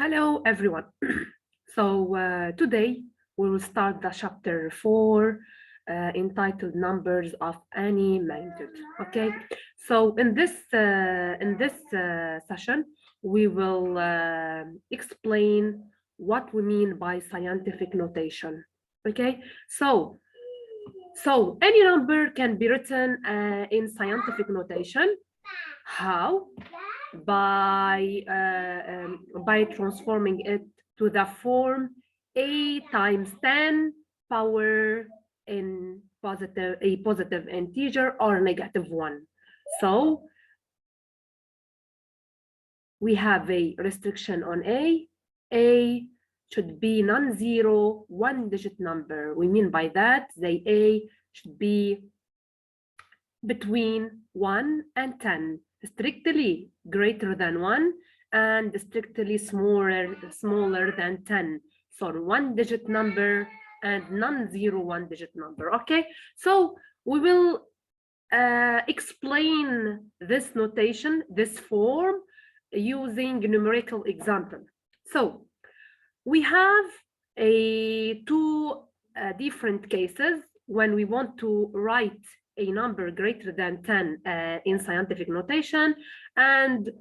Hello, everyone. Today we will start the chapter 4 entitled Numbers of Any Magnitude. Okay, so in this session, we will explain what we mean by scientific notation. Okay, so any number can be written in scientific notation. How? By transforming it to the form a times 10 power in positive integer or negative one. So we have a restriction on a should be non-zero one-digit number. We mean by that the a should be between 1 and 10, strictly greater than 1 and strictly smaller than 10. So one-digit number and non-zero one-digit number. Okay, so we will explain this notation, this form, using numerical example. So we have two different cases when we want to write a number greater than 10 in scientific notation, and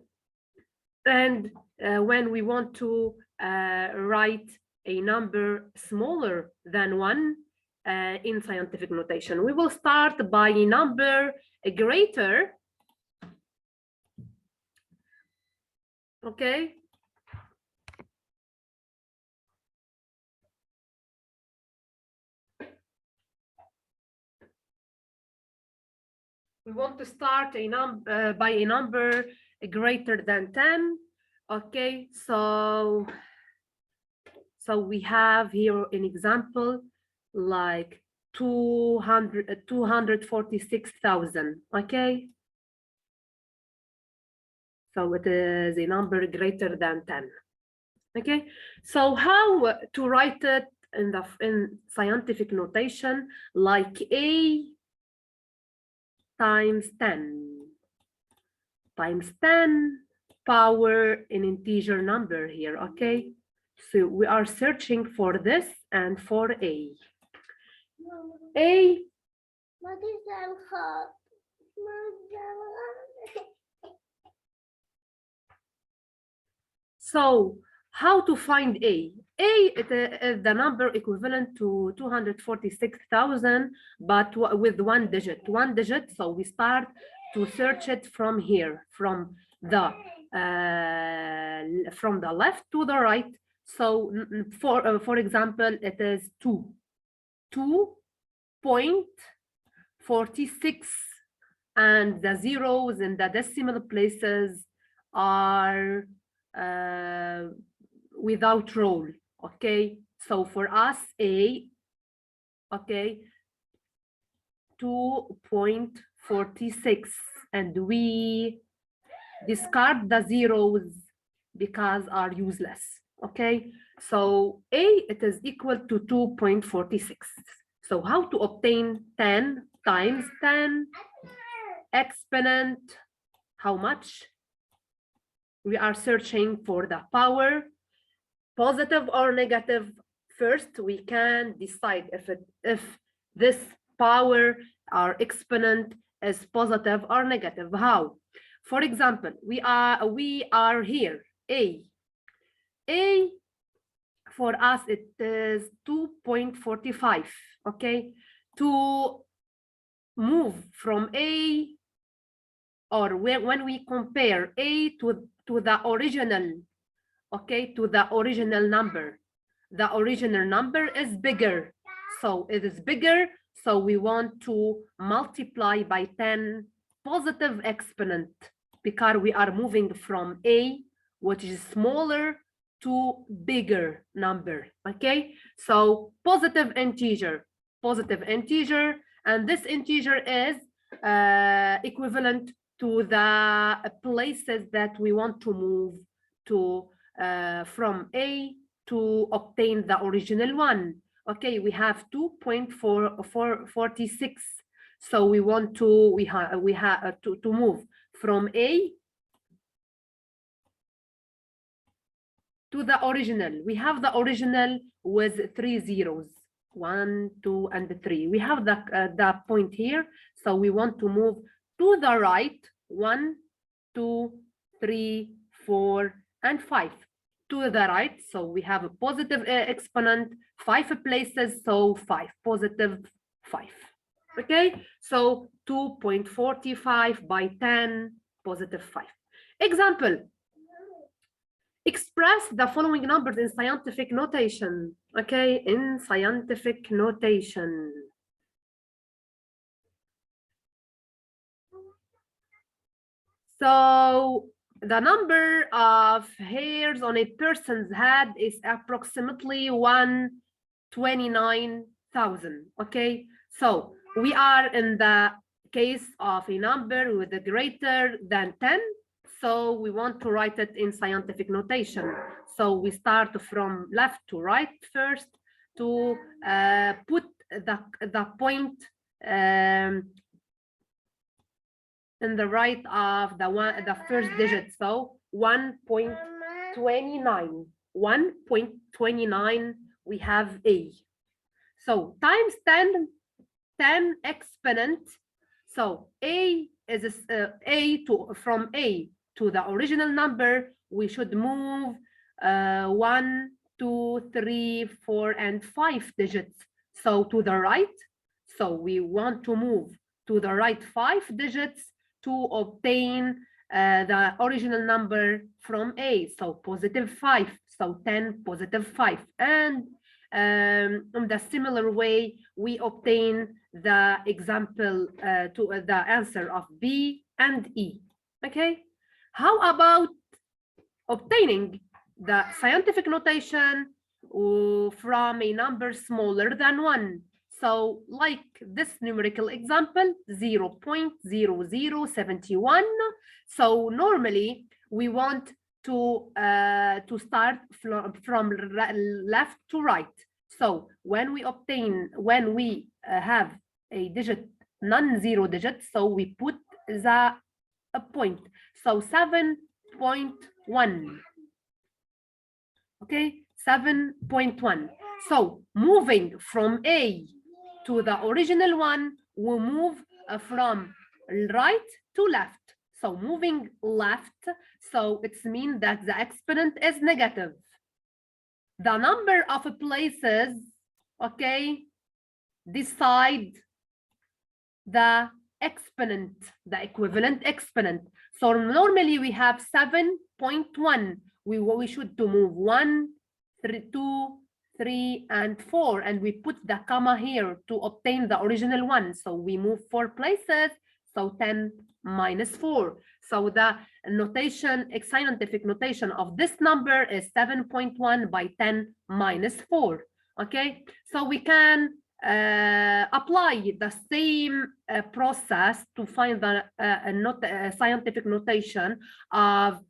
when we want to write a number smaller than 1 in scientific notation. We will start by a number greater. Okay. We want to start by a number greater than 10. Okay, so we have here an example like 246,000. Okay, so it is a number greater than 10. Okay, so how to write it in scientific notation, like a times 10 times 10 power an integer number here. Okay, so we are searching for this and for a. So how to find a? It is the number equivalent to 246,000, but with one digit. So we start to search it from here, from the left to the right. So for example, it is 2.46, and the zeros in the decimal places are without roll. Okay, so for us a, okay, 2.46, and we discard the zeros because are useless. Okay, so a, it is equal to 2.46. so how to obtain 10 times 10 exponent? How much? We are searching for the power, positive or negative. First, we can decide if this power or exponent is positive or negative. How? For example, we are here, a for us it is 2.45. okay, to move from a, or when we compare a to the original, okay, to the original number, the original number is bigger. So it is bigger, so we want to multiply by 10 positive exponent, because we are moving from a, which is smaller, to bigger number. Okay, so positive integer, and this integer is equivalent to the places that we want to move to from a to obtain the original one. Okay, we have 2.46, so we want to to move from a to the original. We have the original with 3 zeros, 1, 2, and 3. We have the point here, so we want to move to the right, 1, 2, 3, 4, and 5. To the right, so we have a positive exponent, 5 places, so 5, positive 5. Okay, so 2.45 by 10, positive 5. Example, express the following numbers in scientific notation. Okay, in scientific notation. So the number of hairs on a person's head is approximately 129,000. Okay, so we are in the case of a number with a greater than 10. So we want to write it in scientific notation. So we start from left to right first to put the point in the right of the first digit. So 1.29. 1.29, we have A. So times 10, 10 exponent. So A is from A to the original number, we should move 1, 2, 3, 4, and 5 digits. So to the right. So we want to move to the right 5 digits to obtain the original number from A. So positive 5. So 10, positive 5. And in the similar way, we obtain the example to the answer of B and E. Okay, how about obtaining the scientific notation from a number smaller than 1? So like this numerical example, 0.0071. So normally we want to start from left to right. So when we have a digit, non-zero digit, so we put the point. So 7.1. Okay, 7.1. So moving from A to the original one, we move from right to left. So moving left, so it means that the exponent is negative. The number of places, okay, decide the exponent, the equivalent exponent. So normally we have 7.1. We should to move 1, 3, 2, 3, and 4, and we put the comma here to obtain the original one. So we move 4 places, so 10 minus 4. So the notation, scientific notation of this number is 7.1 by 10 minus 4. Okay, so we can apply the same process to find the scientific notation of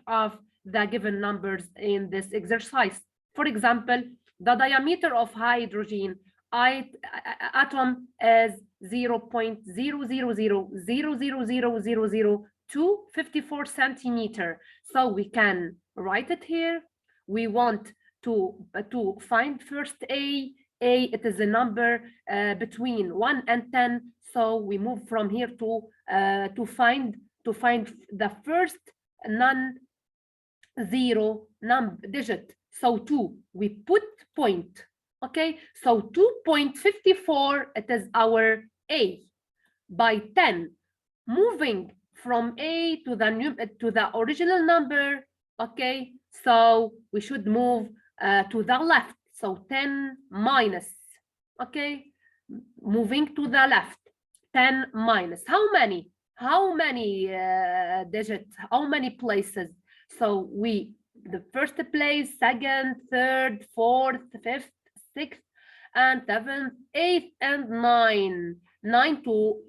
of the given numbers in this exercise. For example, the diameter of hydrogen atom is 0.00000000254 centimeter. So we can write it here. We want to find first A, it is a number between 1 and 10. So we move from here to find the first non-zero digit. So 2, we put point. Okay, so 2.54, it is our A. By 10, moving from A to the original number. Okay, so we should move to the left. So 10 minus, okay, moving to the left, 10 minus. How many? How many digits? How many places? So the first place, second, third, fourth, fifth, sixth, and seventh, eighth, and 9. 9 to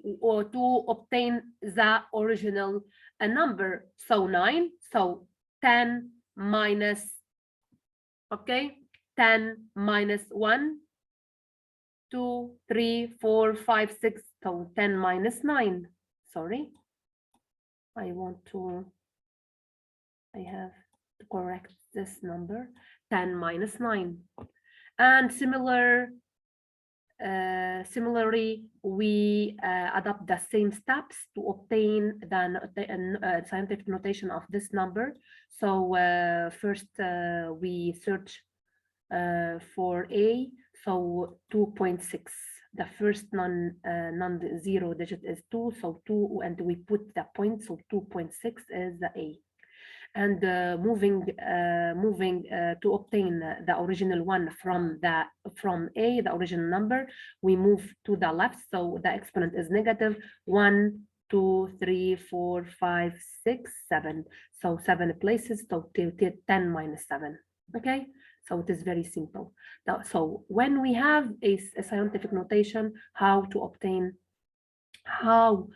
obtain the original number. So 9, so 10 minus, okay, 10 minus 1, 2, 3, 4, 5, 6, so 10 minus 9. Sorry, I have to correct this number, 10 minus 9. And similarly, we adopt the same steps to obtain the scientific notation of this number. So first we search for A, so 2.6. The first non-zero digit is 2, so 2, and we put the point, so 2.6 is the A. And moving to obtain the original one from A, the original number, we move to the left, so the exponent is negative 1, 2, 3, 4, 5, 6, 7. So 7 places, so 10 minus 7. Okay, so it is very simple. Now, so when we have a scientific notation, how to obtain, how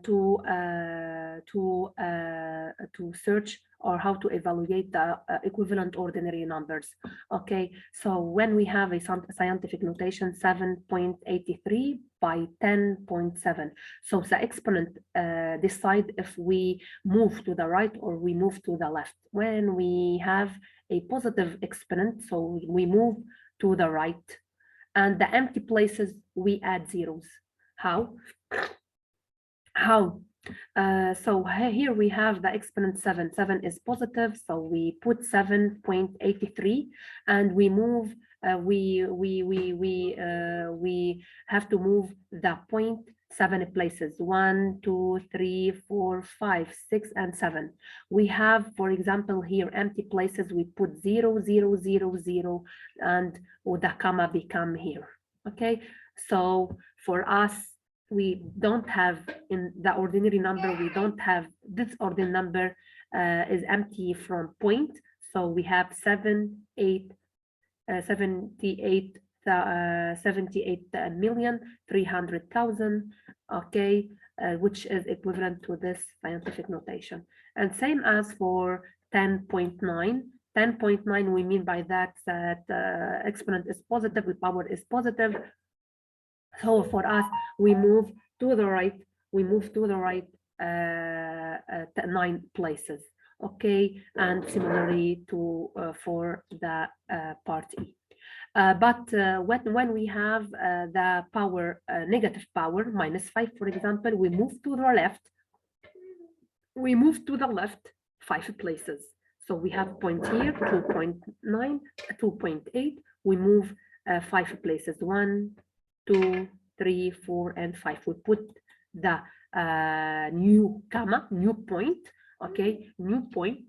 to search or how to evaluate the equivalent ordinary numbers. Okay, so when we have a scientific notation 7.83 by 10.7, so the exponent decide if we move to the right or we move to the left. When we have a positive exponent, so we move to the right, and the empty places we add zeros. How? So here we have the exponent 7. 7 is positive, so we put 7.83, and we move. We have to move the point 7 places. 1, 2, 3, 4, 5, 6, and 7. We have, for example, here empty places. We put 0, 0, 0, 0, and the comma become here. Okay, so for us, we don't have in the ordinary number, we don't have this ordinary number is empty from point. So we have 78,300,000, okay, which is equivalent to this scientific notation. And same as for 10.9. 10.9, we mean by that exponent is positive, the power is positive. So for us, we move to the right, 9 places, okay, and similarly to for the part E. But when we have the power, negative power, -5, for example, we move to the left. 5 places. So we have point here, 2.9, 2.8. We move 5 places, 1, 2, 3, 4, and 5. We put the new comma, new point, okay, new point.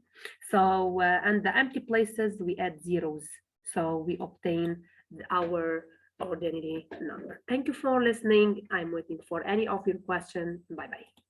So, and the empty places, we add zeros. So we obtain our ordinary number. Thank you for listening. I'm waiting for any of your questions. Bye-bye.